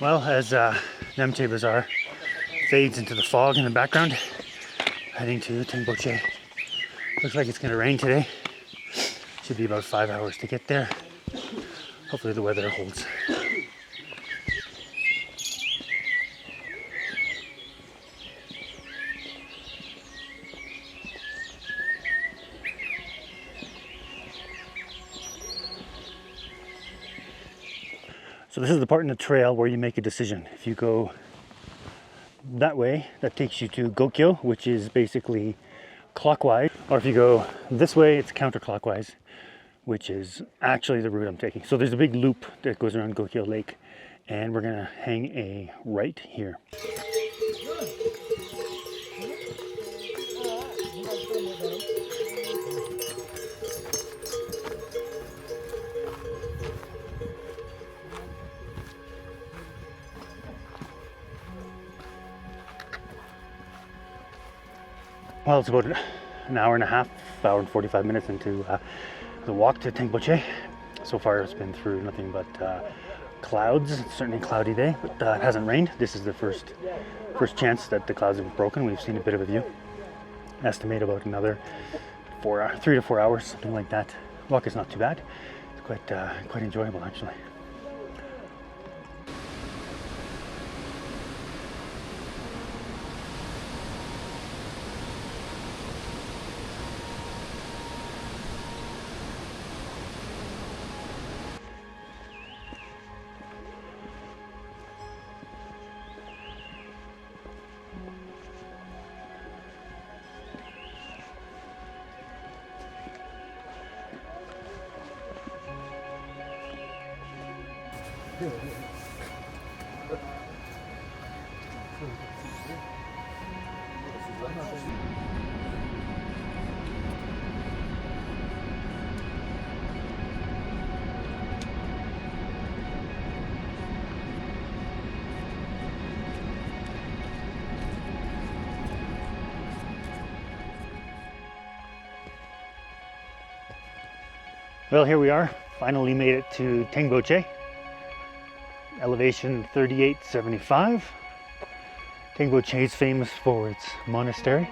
Well, as Namche Bazaar fades into the fog in the background, heading to Tengboche. Looks like it's going to rain today. Should be about 5 hours to get there. Hopefully the weather holds. So this is the part in the trail where you make a decision. If you go that way, that takes you to Gorekshep, which is basically clockwise. Or if you go this way, it's counterclockwise, which is actually the route I'm taking. So there's a big loop that goes around Gorekshep Lake, and we're gonna hang a right here. Well, it's about an hour and a half, hour and 45 minutes into the walk to Tengboche. So far it's been through nothing but clouds. It's certainly a cloudy day, but it hasn't rained. This is the first chance that the clouds have broken. We've seen a bit of a view. Estimate about another 3 to 4 hours, something like that. Walk is not too bad. It's quite enjoyable actually. Well, here we are. Finally made it to Tengboche. Elevation 3875. Tengboche is famous for its monastery.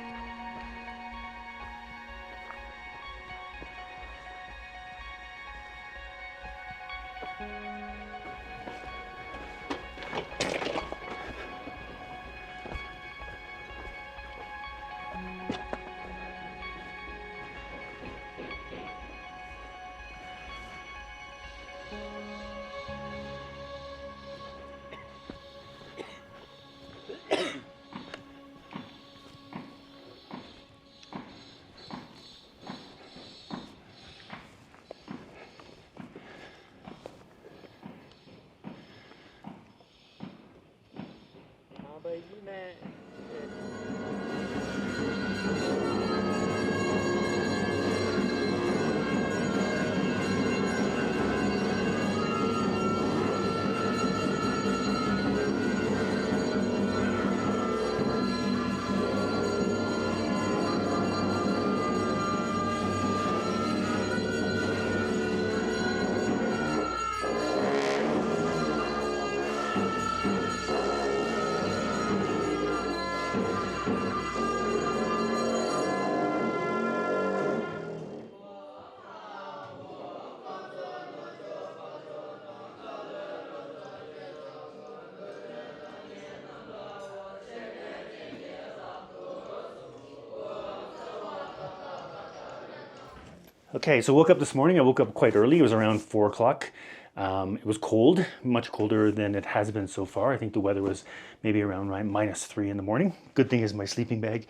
Okay, so woke up this morning. I woke up quite early. It was around 4 o'clock. It was cold, much colder than it has been so far. I think the weather was maybe around -3 in the morning. Good thing is my sleeping bag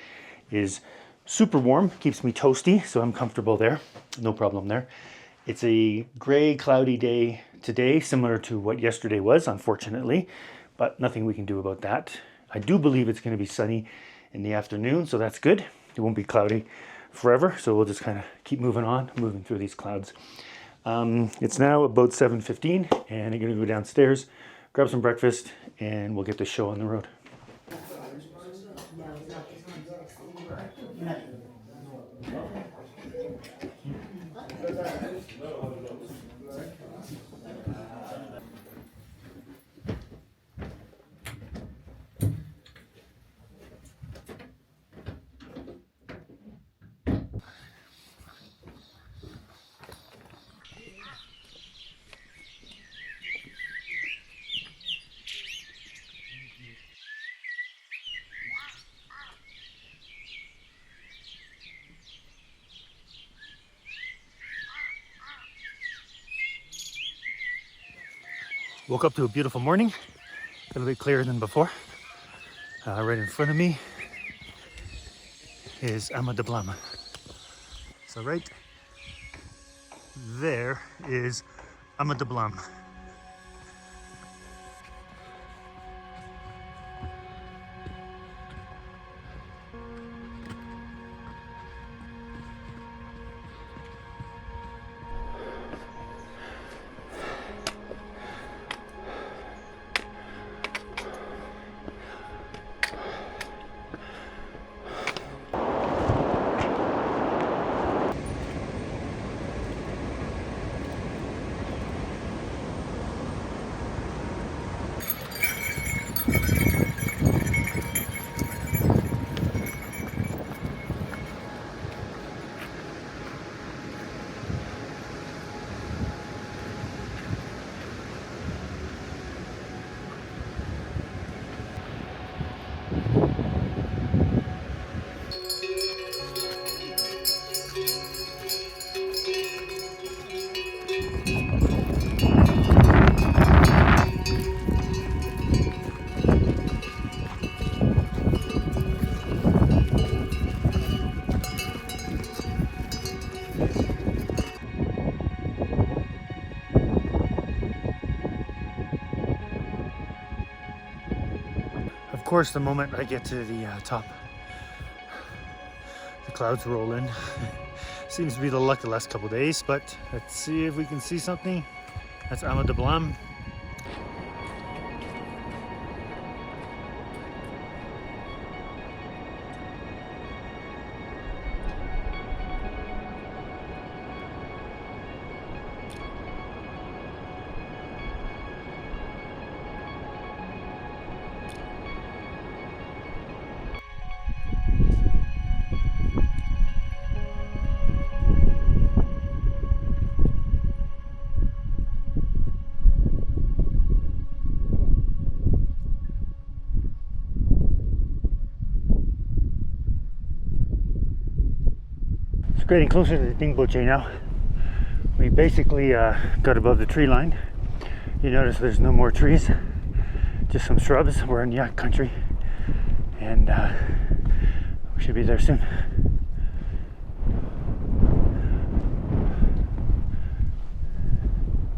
is super warm, keeps me toasty, so I'm comfortable there. No problem there. It's a gray, cloudy day today, similar to what yesterday was, unfortunately, but nothing we can do about that. I do believe it's going to be sunny in the afternoon, so that's good. It won't be cloudy forever, so we'll just kind of keep moving through these clouds. It's now about 7:15, and I'm going to go downstairs, grab some breakfast, and we'll get the show on the road. Woke up to a beautiful morning, a little bit clearer than before. Right in front of me is Amadablam. So right there is Amadablam. Of course, the moment I get to the top, the clouds roll in. Seems to be the luck the last couple of days, but let's see if we can see something. That's Amadablam. Getting closer to the Dingboche now. We basically got above the tree line. You notice there's no more trees, just some shrubs. We're in yak country, and we should be there soon.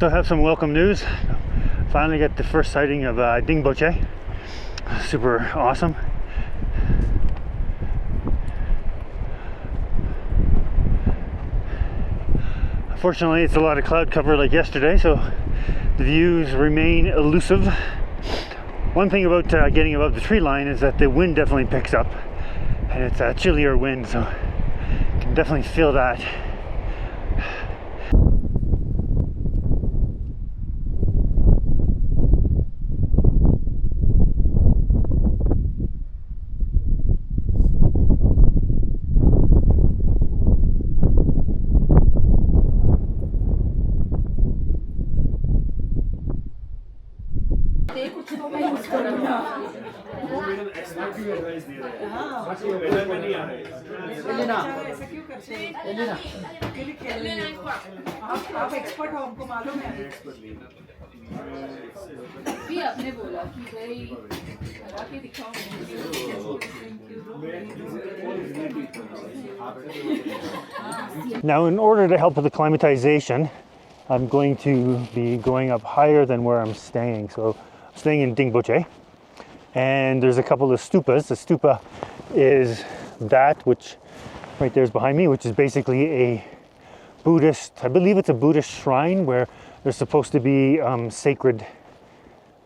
So I have some welcome news. Finally got the first sighting of Dingboche. Super awesome. Fortunately, it's a lot of cloud cover like yesterday, so the views remain elusive. One thing about getting above the tree line is that the wind definitely picks up, and it's a chillier wind, so you can definitely feel that. आप expert हो, हमको मालूम है। भी आपने बोला कि भाई लगा के दिखाओ। Now, in order to help with acclimatization, I'm going to be going up higher than where I'm staying. So I'm staying in Dingboche, and there's a couple of stupas. The stupa is that which right there's behind me, which is basically a Buddhist, I believe it's a Buddhist shrine where there's supposed to be sacred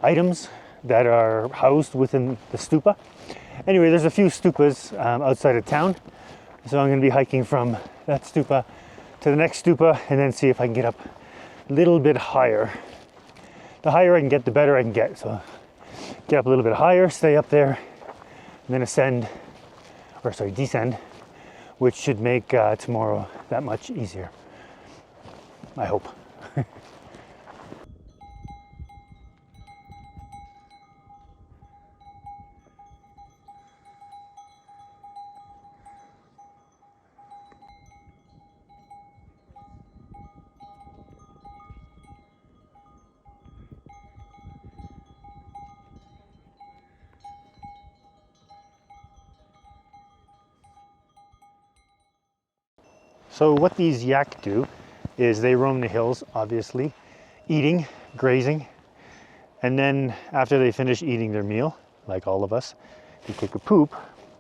items that are housed within the stupa. Anyway, there's a few stupas outside of town, so I'm going to be hiking from that stupa to the next stupa and then see if I can get up a little bit higher. The higher I can get, the better I can get. So get up a little bit higher, stay up there, and then descend, which should make tomorrow that much easier. I hope. So what these yak do is they roam the hills, obviously, eating, grazing, and then after they finish eating their meal, like all of us, they take a poop.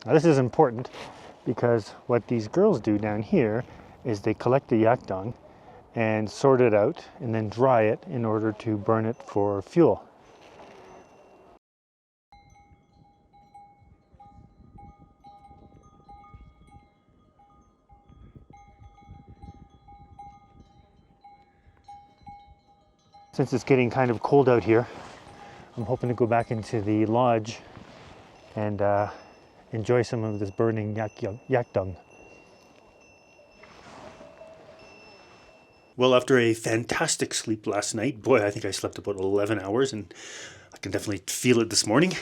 Now this is important because what these girls do down here is they collect the yak dung and sort it out and then dry it in order to burn it for fuel. Since it's getting kind of cold out here, I'm hoping to go back into the lodge and enjoy some of this burning yak dung. Well, after a fantastic sleep last night, boy, I think I slept about 11 hours, and I can definitely feel it this morning.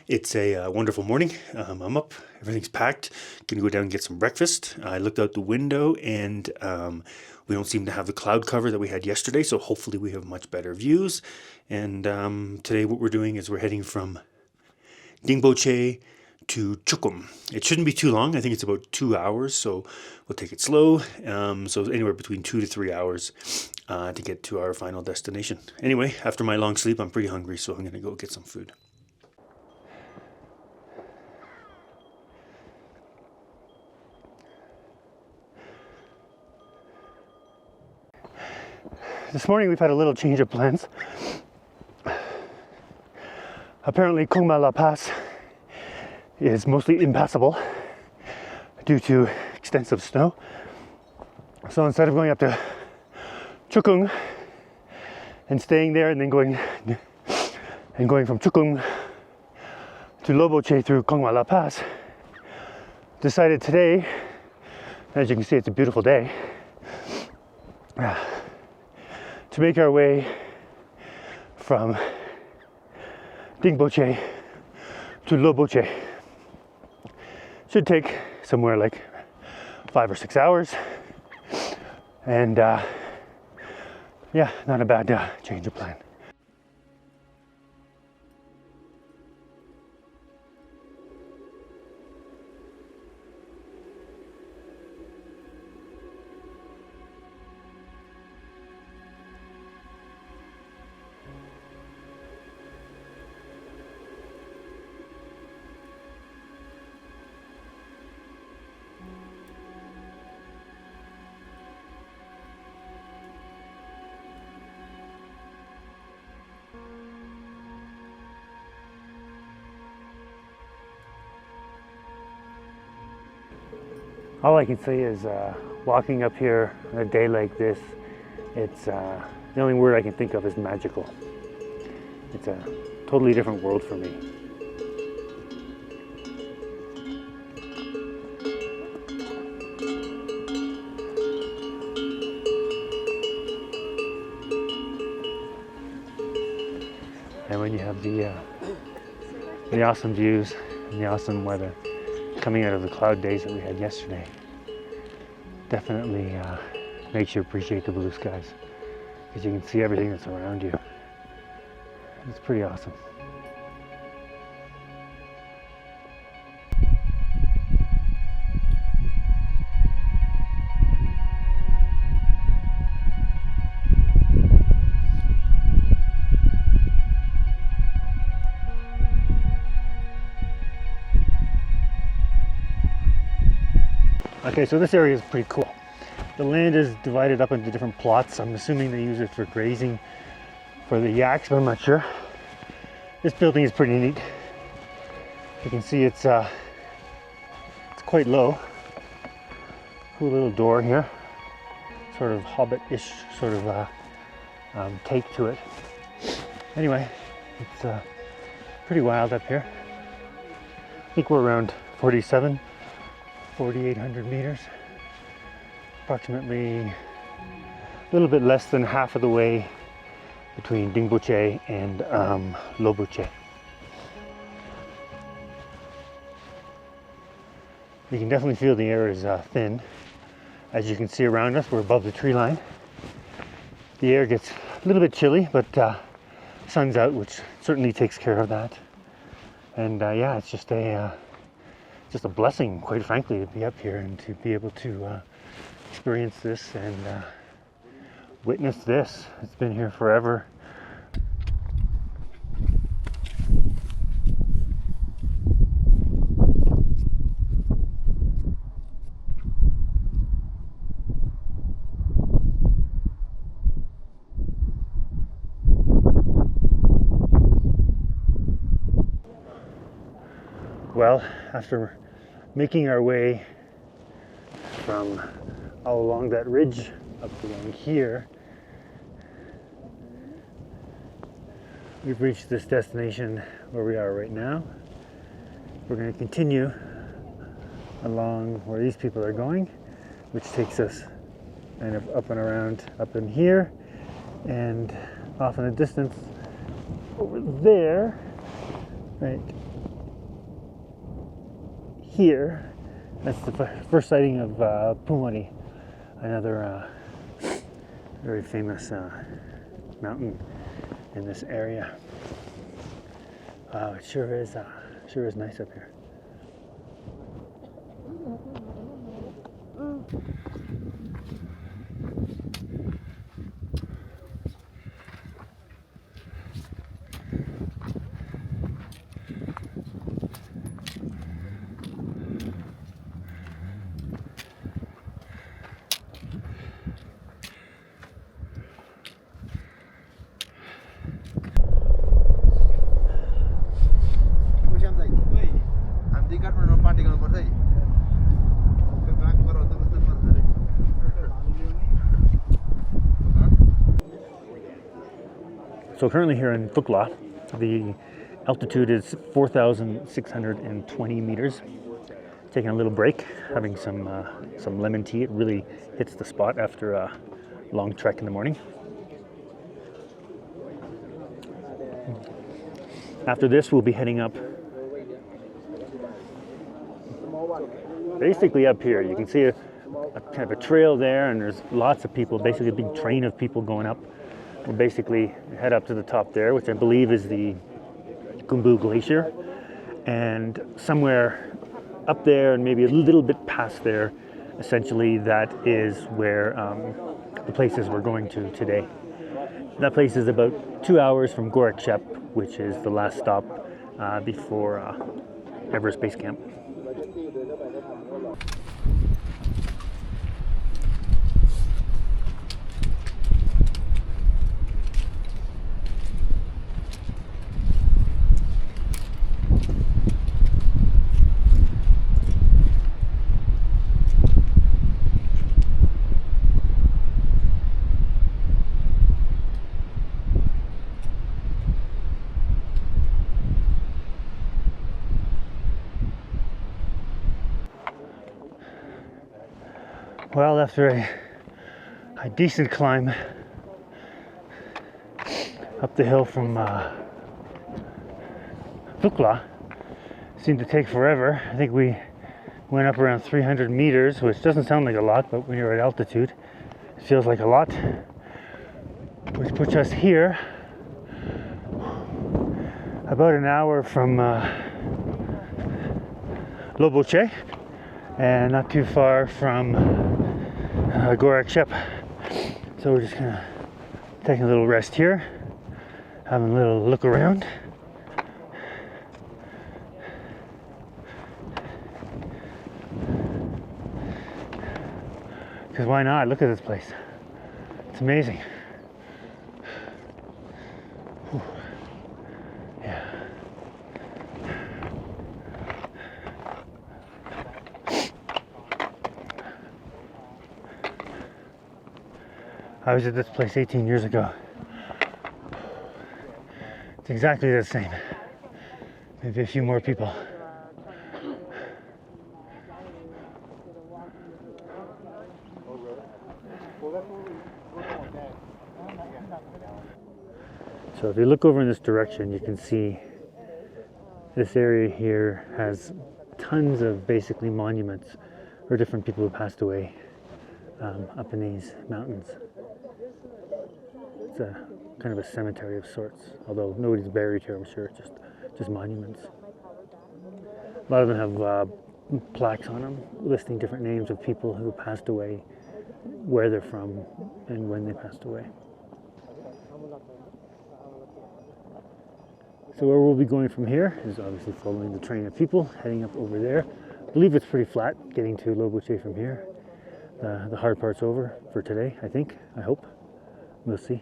It's a wonderful morning. I'm up, everything's packed, gonna go down and get some breakfast. I looked out the window and we don't seem to have the cloud cover that we had yesterday, so hopefully we have much better views. And today what we're doing is we're heading from Dingboche to Chukum. It shouldn't be too long. I think it's about 2 hours, so we'll take it slow. So anywhere between 2 to 3 hours to get to our final destination. Anyway, after my long sleep, I'm pretty hungry, so I'm gonna go get some food. This morning we've had a little change of plans. Apparently Kongma La Pass is mostly impassable due to extensive snow. So instead of going up to Chukung and staying there and then going from Chukung to Lobuche through Kongma La Pass, decided today, as you can see it's a beautiful day, to make our way from Dingboche to Lobuche. Should take somewhere like 5 or 6 hours, and yeah, not a bad change of plan. All I can say is walking up here on a day like this, it's the only word I can think of is magical. It's a totally different world for me. And when you have the awesome views and the awesome weather coming out of the cloud days that we had yesterday, definitely makes you appreciate the blue skies, because you can see everything that's around you. It's pretty awesome. Okay, so this area is pretty cool. The land is divided up into different plots. I'm assuming they use it for grazing for the yaks, but I'm not sure. This building is pretty neat. You can see it's quite low. Cool little door here. Sort of hobbit-ish sort of take to it. Anyway, it's pretty wild up here. I think we're around 4,800 meters, approximately a little bit less than half of the way between Dingboche and Lobuche. You can definitely feel the air is thin. As you can see around us, we're above the tree line. The air gets a little bit chilly, but sun's out, which certainly takes care of that. And yeah, it's just a blessing, quite frankly, to be up here and to be able to experience this and witness this. It's been here forever. Well, after making our way from all along that ridge up along here, we've reached this destination where we are right now. We're going to continue along where these people are going, which takes us kind of up and around up in here, and off in the distance over there, right here, that's the first sighting of Pumori, another very famous mountain in this area. Wow, it sure is nice up here. So currently here in Thukla, the altitude is 4,620 meters. Taking a little break, having some lemon tea. It really hits the spot after a long trek in the morning. After this, we'll be heading up, basically up here. You can see a kind of a trail there, and there's lots of people, basically a big train of people going up. We'll basically head up to the top there, which I believe is the Khumbu Glacier, and somewhere up there and maybe a little bit past there, essentially that is where the places we're going to today. That place is about 2 hours from Gorekshep, which is the last stop before Everest Base Camp. Well, after a decent climb up the hill from Thukla, seemed to take forever. I think we went up around 300 meters, which doesn't sound like a lot, but when you're at altitude, it feels like a lot. Which puts us here about an hour from Lobuche, and not too far from Gorekshep. So we're just gonna take a little rest here, having a little look around. Because why not? Look at this place. It's amazing. Whew. Yeah. I was at this place 18 years ago. It's exactly the same. Maybe a few more people. So if you look over in this direction, you can see this area here has tons of basically monuments for different people who passed away up in these mountains. It's a kind of a cemetery of sorts, although nobody's buried here, I'm sure, just monuments. A lot of them have plaques on them listing different names of people who passed away where they're from and when they passed away. So where we'll be going from here is obviously following the train of people heading up over there. I believe it's pretty flat getting to Lobuche from here. The hard part's over for today, I think. I hope. We'll see.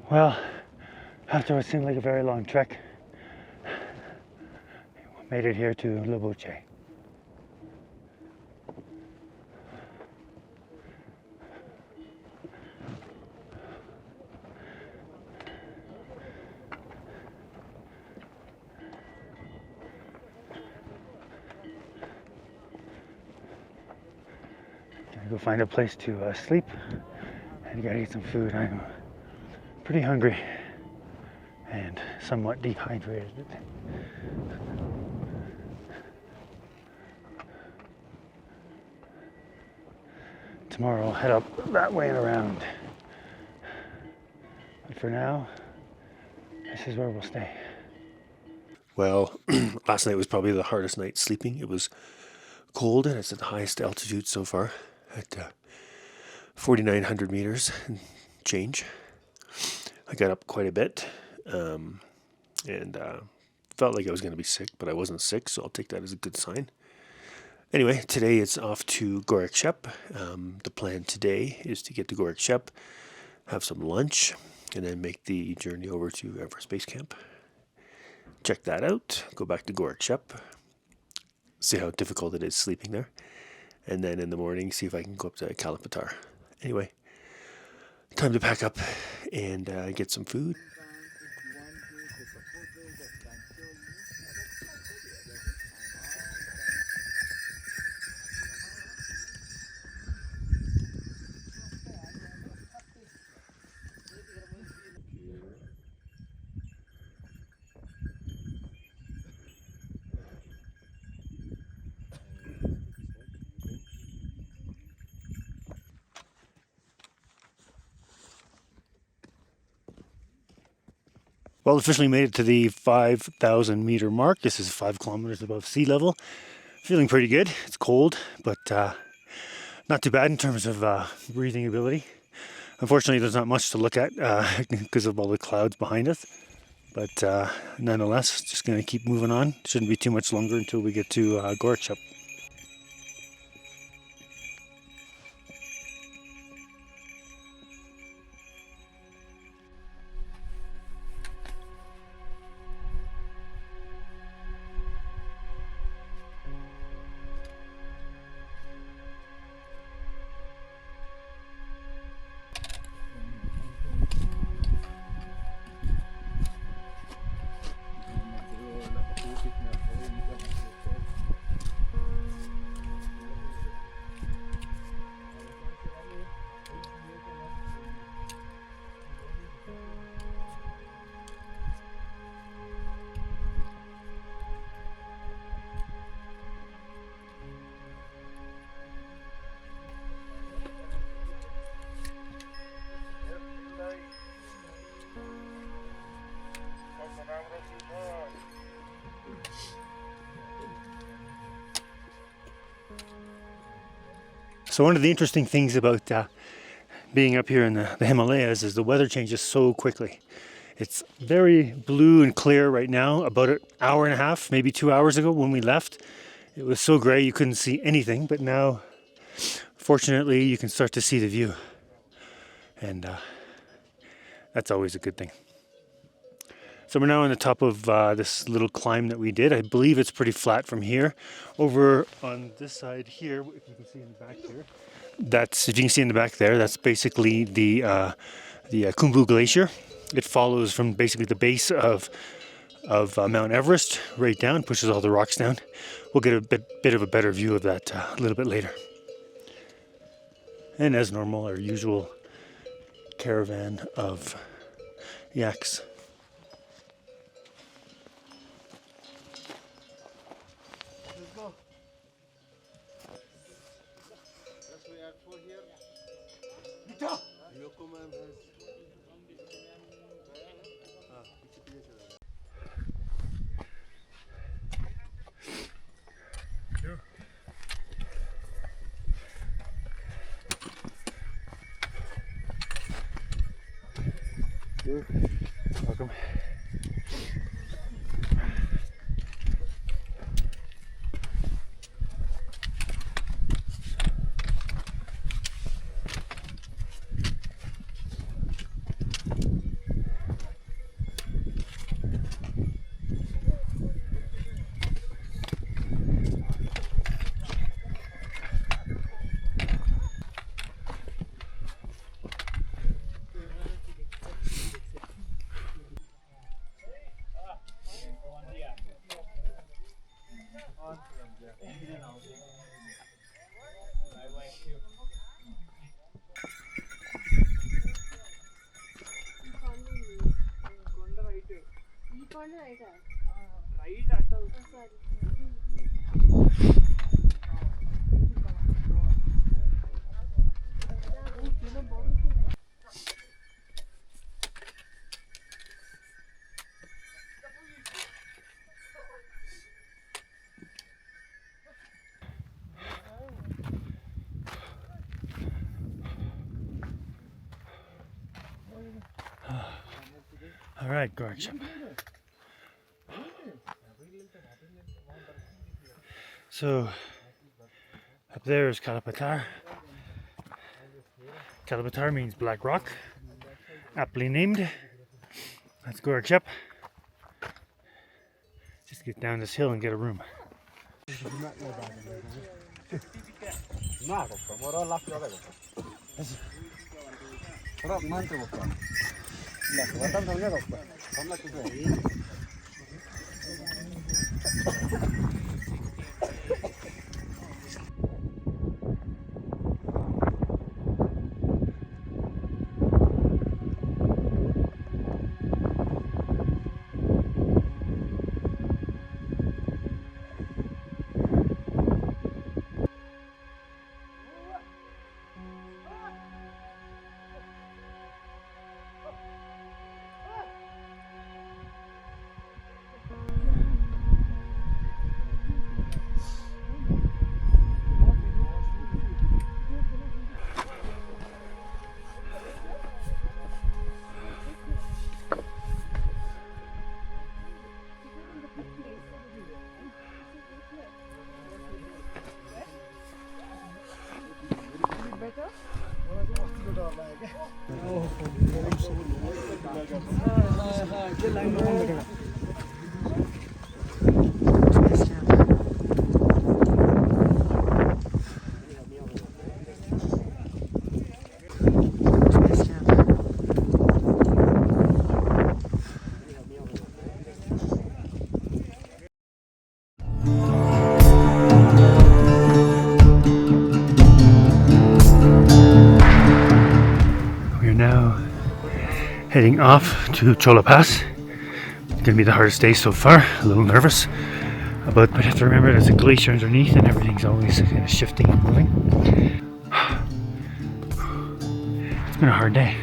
Well, after what seemed like a very long trek, made it here to Lobuche. Gonna go find a place to sleep and gotta eat some food. I'm pretty hungry and somewhat dehydrated. Tomorrow I'll head up that way and around. But for now, this is where we'll stay. Well, last night was probably the hardest night sleeping. It was cold and it's at the highest altitude so far at 4,900 meters and change. I got up quite a bit and felt like I was going to be sick, but I wasn't sick, so I'll take that as a good sign. Anyway, today it's off to Gorekshep. The plan today is to get to Gorekshep, have some lunch, and then make the journey over to Everest Base Camp. Check that out, go back to Gorekshep, see how difficult it is sleeping there, and then in the morning see if I can go up to Kalapatar. Anyway, time to pack up and get some food. Well, officially made it to the 5,000 meter mark. This is 5 kilometers above sea level. Feeling pretty good. It's cold, but not too bad in terms of breathing ability. Unfortunately, there's not much to look at because of all the clouds behind us. But nonetheless, just going to keep moving on. Shouldn't be too much longer until we get to Gorekshep. So one of the interesting things about being up here in the Himalayas is the weather changes so quickly. It's very blue and clear right now. About an hour and a half, maybe 2 hours ago when we left, it was so gray you couldn't see anything. But now, fortunately, you can start to see the view. And that's always a good thing. So we're now on the top of this little climb that we did. I believe it's pretty flat from here. Over on this side here, if you can see in the back here, if you can see in the back there, that's basically the Khumbu Glacier. It follows from basically the base of Mount Everest right down, pushes all the rocks down. We'll get a bit of a better view of that a little bit later. And as normal, our usual caravan of yaks. Welcome. All right, Gorekshep. So up there is Kalapatar. Kalapatar means black rock, aptly named. That's Gorekshep. Just get down this hill and get a room. We're now heading off to Chola Pass. It's gonna be the hardest day so far. A little nervous, but you have to remember there's a glacier underneath and everything's always kind of shifting and moving. It's been a hard day.